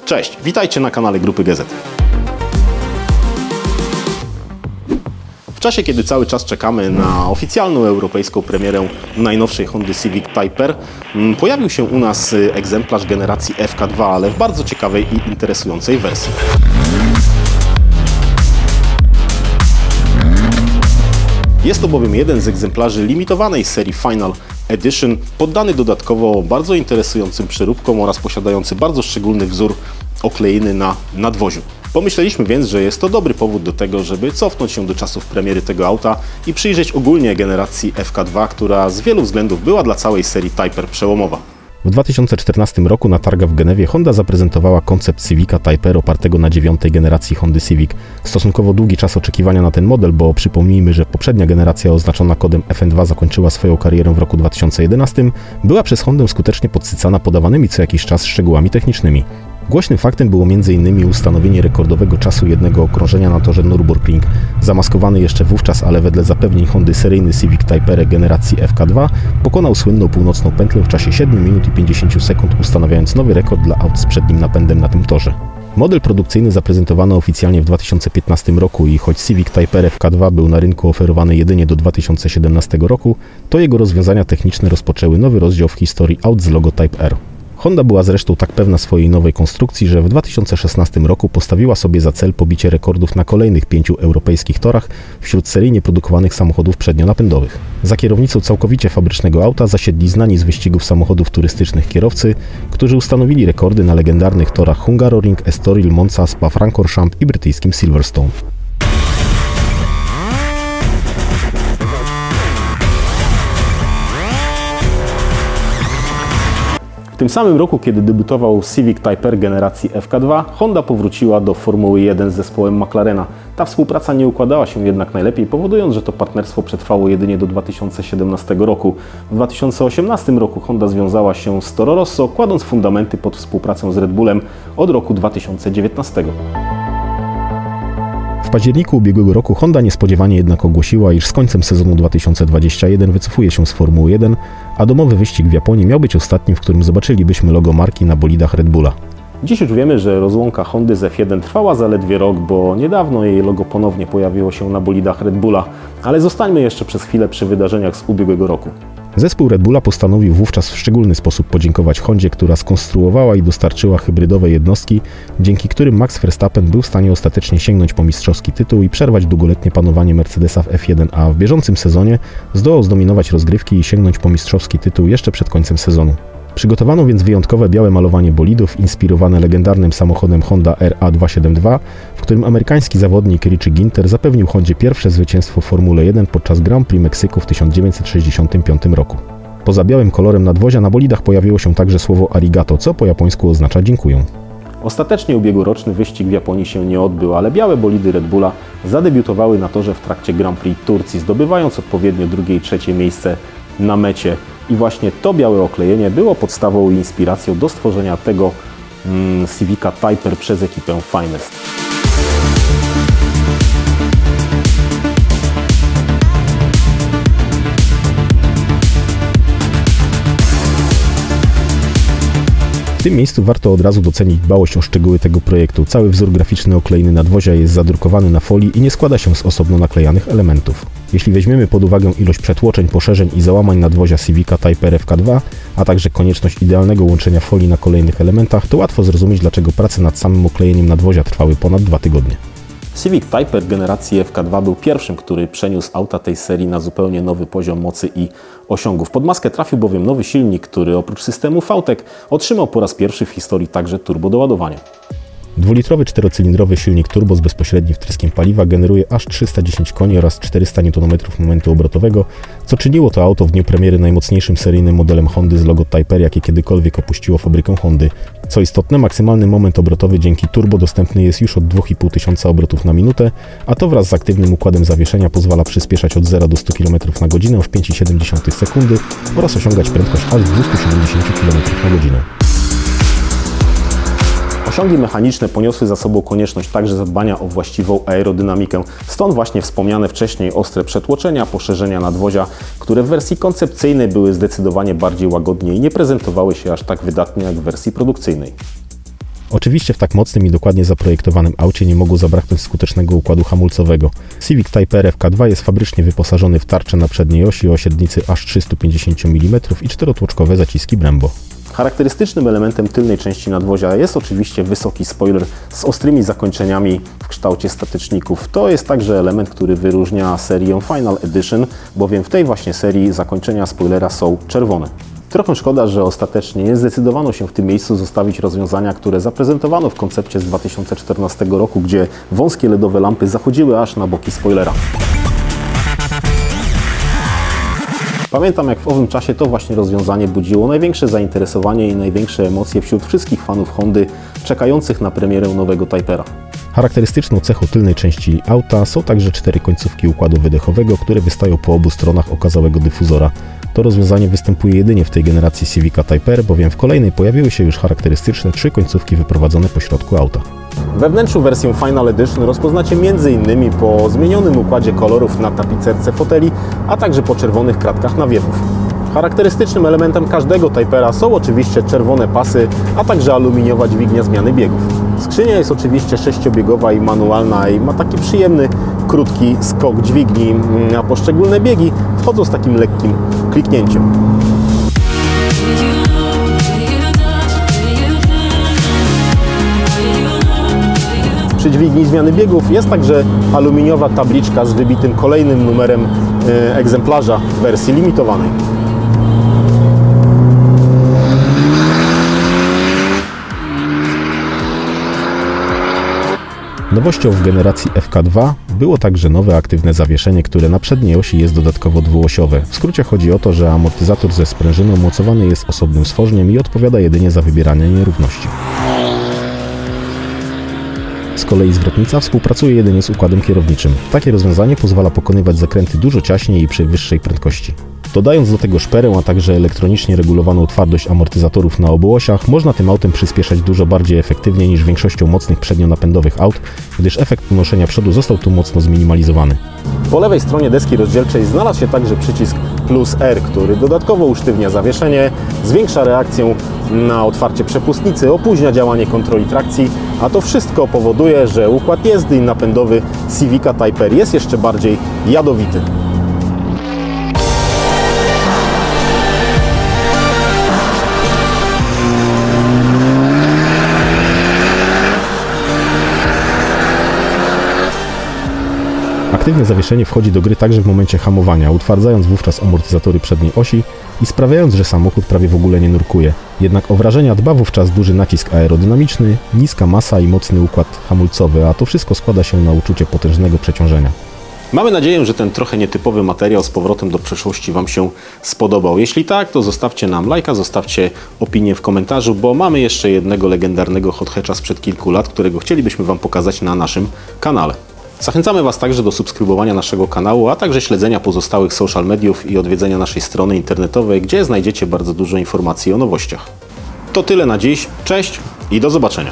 Cześć, witajcie na kanale Grupy GZ. W czasie, kiedy cały czas czekamy na oficjalną europejską premierę najnowszej Hondy Civic Type R, pojawił się u nas egzemplarz generacji FK2, ale w bardzo ciekawej i interesującej wersji. Jest to bowiem jeden z egzemplarzy limitowanej serii Final Edition, poddany dodatkowo bardzo interesującym przeróbkom oraz posiadający bardzo szczególny wzór okleiny na nadwoziu. Pomyśleliśmy więc, że jest to dobry powód do tego, żeby cofnąć się do czasów premiery tego auta i przyjrzeć ogólnie generacji FK2, która z wielu względów była dla całej serii Type R przełomowa. W 2014 roku na targach w Genewie Honda zaprezentowała koncept Civica Type R opartego na 9. generacji Hondy Civic. Stosunkowo długi czas oczekiwania na ten model, bo przypomnijmy, że poprzednia generacja oznaczona kodem FN2 zakończyła swoją karierę w roku 2011, była przez Hondę skutecznie podsycana podawanymi co jakiś czas szczegółami technicznymi. Głośnym faktem było m.in. ustanowienie rekordowego czasu jednego okrążenia na torze Nürburgring. Zamaskowany jeszcze wówczas, ale wedle zapewnień Hondy seryjny Civic Type R generacji FK2 pokonał słynną północną pętlę w czasie 7 minut i 50 sekund, ustanawiając nowy rekord dla aut z przednim napędem na tym torze. Model produkcyjny zaprezentowano oficjalnie w 2015 roku i choć Civic Type R FK2 był na rynku oferowany jedynie do 2017 roku, to jego rozwiązania techniczne rozpoczęły nowy rozdział w historii aut z logo Type R. Honda była zresztą tak pewna swojej nowej konstrukcji, że w 2016 roku postawiła sobie za cel pobicie rekordów na kolejnych 5 europejskich torach wśród seryjnie produkowanych samochodów przednionapędowych. Za kierownicą całkowicie fabrycznego auta zasiedli znani z wyścigów samochodów turystycznych kierowcy, którzy ustanowili rekordy na legendarnych torach Hungaroring, Estoril, Monza, Spa-Francorchamps i brytyjskim Silverstone. W tym samym roku, kiedy debiutował Civic Type R generacji FK2, Honda powróciła do Formuły 1 z zespołem McLarena. Ta współpraca nie układała się jednak najlepiej, powodując, że to partnerstwo przetrwało jedynie do 2017 roku. W 2018 roku Honda związała się z Toro Rosso, kładąc fundamenty pod współpracę z Red Bullem od roku 2019. W październiku ubiegłego roku Honda niespodziewanie jednak ogłosiła, iż z końcem sezonu 2021 wycofuje się z Formuły 1, a domowy wyścig w Japonii miał być ostatnim, w którym zobaczylibyśmy logo marki na bolidach Red Bulla. Dziś już wiemy, że rozłąka Hondy z F1 trwała zaledwie rok, bo niedawno jej logo ponownie pojawiło się na bolidach Red Bulla, ale zostańmy jeszcze przez chwilę przy wydarzeniach z ubiegłego roku. Zespół Red Bulla postanowił wówczas w szczególny sposób podziękować Hondzie, która skonstruowała i dostarczyła hybrydowe jednostki, dzięki którym Max Verstappen był w stanie ostatecznie sięgnąć po mistrzowski tytuł i przerwać długoletnie panowanie Mercedesa w F1, a w bieżącym sezonie zdołał zdominować rozgrywki i sięgnąć po mistrzowski tytuł jeszcze przed końcem sezonu. Przygotowano więc wyjątkowe białe malowanie bolidów inspirowane legendarnym samochodem Honda RA272, w którym amerykański zawodnik Richie Ginter zapewnił Hondzie pierwsze zwycięstwo w Formule 1 podczas Grand Prix Meksyku w 1965 roku. Poza białym kolorem nadwozia na bolidach pojawiło się także słowo arigato, co po japońsku oznacza dziękuję. Ostatecznie ubiegłoroczny wyścig w Japonii się nie odbył, ale białe bolidy Red Bulla zadebiutowały na torze w trakcie Grand Prix Turcji, zdobywając odpowiednio drugie i trzecie miejsce na mecie. I właśnie to białe oklejenie było podstawą i inspiracją do stworzenia tego Civica Type R przez ekipę Finest. W tym miejscu warto od razu docenić dbałość o szczegóły tego projektu. Cały wzór graficzny okleiny nadwozia jest zadrukowany na folii i nie składa się z osobno naklejanych elementów. Jeśli weźmiemy pod uwagę ilość przetłoczeń, poszerzeń i załamań nadwozia Civica Type R FK2, a także konieczność idealnego łączenia folii na kolejnych elementach, to łatwo zrozumieć, dlaczego prace nad samym oklejeniem nadwozia trwały ponad 2 tygodnie. Civic Type R generacji FK2 był pierwszym, który przeniósł auta tej serii na zupełnie nowy poziom mocy i osiągów. Pod maskę trafił bowiem nowy silnik, który oprócz systemu VTEC otrzymał po raz pierwszy w historii także turbodoładowanie. Dwulitrowy czterocylindrowy silnik turbo z bezpośrednim wtryskiem paliwa generuje aż 310 koni oraz 400 Nm momentu obrotowego, co czyniło to auto w dniu premiery najmocniejszym seryjnym modelem Hondy z logo Type R, jakie kiedykolwiek opuściło fabrykę Hondy. Co istotne, maksymalny moment obrotowy dzięki turbo dostępny jest już od 2500 obrotów na minutę, a to wraz z aktywnym układem zawieszenia pozwala przyspieszać od 0 do 100 km na godzinę w 5,7 sekundy oraz osiągać prędkość aż 270 km na godzinę. Osiągi mechaniczne poniosły za sobą konieczność także zadbania o właściwą aerodynamikę, stąd właśnie wspomniane wcześniej ostre przetłoczenia, poszerzenia nadwozia, które w wersji koncepcyjnej były zdecydowanie bardziej łagodnie i nie prezentowały się aż tak wydatnie jak w wersji produkcyjnej. Oczywiście w tak mocnym i dokładnie zaprojektowanym aucie nie mogło zabraknąć skutecznego układu hamulcowego. Civic Type R FK2 jest fabrycznie wyposażony w tarczę na przedniej osi o średnicy aż 350 mm i czterotłoczkowe zaciski Brembo. Charakterystycznym elementem tylnej części nadwozia jest oczywiście wysoki spoiler z ostrymi zakończeniami w kształcie statyczników. To jest także element, który wyróżnia serię Final Edition, bowiem w tej właśnie serii zakończenia spoilera są czerwone. Trochę szkoda, że ostatecznie nie zdecydowano się w tym miejscu zostawić rozwiązania, które zaprezentowano w koncepcie z 2014 roku, gdzie wąskie LEDowe lampy zachodziły aż na boki spoilera. Pamiętam, jak w owym czasie to właśnie rozwiązanie budziło największe zainteresowanie i największe emocje wśród wszystkich fanów Hondy czekających na premierę nowego Typera. Charakterystyczną cechą tylnej części auta są także 4 końcówki układu wydechowego, które wystają po obu stronach okazałego dyfuzora. To rozwiązanie występuje jedynie w tej generacji Civica Type R, bowiem w kolejnej pojawiły się już charakterystyczne 3 końcówki wyprowadzone po środku auta. We wnętrzu wersji Final Edition rozpoznacie m.in. po zmienionym układzie kolorów na tapicerce foteli, a także po czerwonych kratkach nawiewów. Charakterystycznym elementem każdego Typera są oczywiście czerwone pasy, a także aluminiowa dźwignia zmiany biegów. Skrzynia jest oczywiście 6-biegowa i manualna i ma taki przyjemny, krótki skok dźwigni, a poszczególne biegi wchodzą z takim lekkim kliknięciem. Przy dźwigni zmiany biegów jest także aluminiowa tabliczka z wybitym kolejnym numerem egzemplarza w wersji limitowanej. Nowością w generacji FK2 było także nowe aktywne zawieszenie, które na przedniej osi jest dodatkowo dwuosiowe. W skrócie chodzi o to, że amortyzator ze sprężyną mocowany jest osobnym stworzeniem i odpowiada jedynie za wybieranie nierówności. Z kolei zwrotnica współpracuje jedynie z układem kierowniczym. Takie rozwiązanie pozwala pokonywać zakręty dużo ciaśniej i przy wyższej prędkości. Dodając do tego szperę, a także elektronicznie regulowaną twardość amortyzatorów na obu osiach, można tym autem przyspieszać dużo bardziej efektywnie niż większością mocnych przednionapędowych aut, gdyż efekt unoszenia przodu został tu mocno zminimalizowany. Po lewej stronie deski rozdzielczej znalazł się także przycisk Plus R, który dodatkowo usztywnia zawieszenie, zwiększa reakcję na otwarcie przepustnicy, opóźnia działanie kontroli trakcji, a to wszystko powoduje, że układ jazdy i napędowy Civica Type R jest jeszcze bardziej jadowity. Aktywne zawieszenie wchodzi do gry także w momencie hamowania, utwardzając wówczas amortyzatory przedniej osi i sprawiając, że samochód prawie w ogóle nie nurkuje. Jednak o wrażenia dba wówczas duży nacisk aerodynamiczny, niska masa i mocny układ hamulcowy, a to wszystko składa się na uczucie potężnego przeciążenia. Mamy nadzieję, że ten trochę nietypowy materiał z powrotem do przeszłości Wam się spodobał. Jeśli tak, to zostawcie nam lajka, zostawcie opinię w komentarzu, bo mamy jeszcze jednego legendarnego hot hatcha sprzed kilku lat, którego chcielibyśmy Wam pokazać na naszym kanale. Zachęcamy Was także do subskrybowania naszego kanału, a także śledzenia pozostałych social mediów i odwiedzenia naszej strony internetowej, gdzie znajdziecie bardzo dużo informacji o nowościach. To tyle na dziś, cześć i do zobaczenia.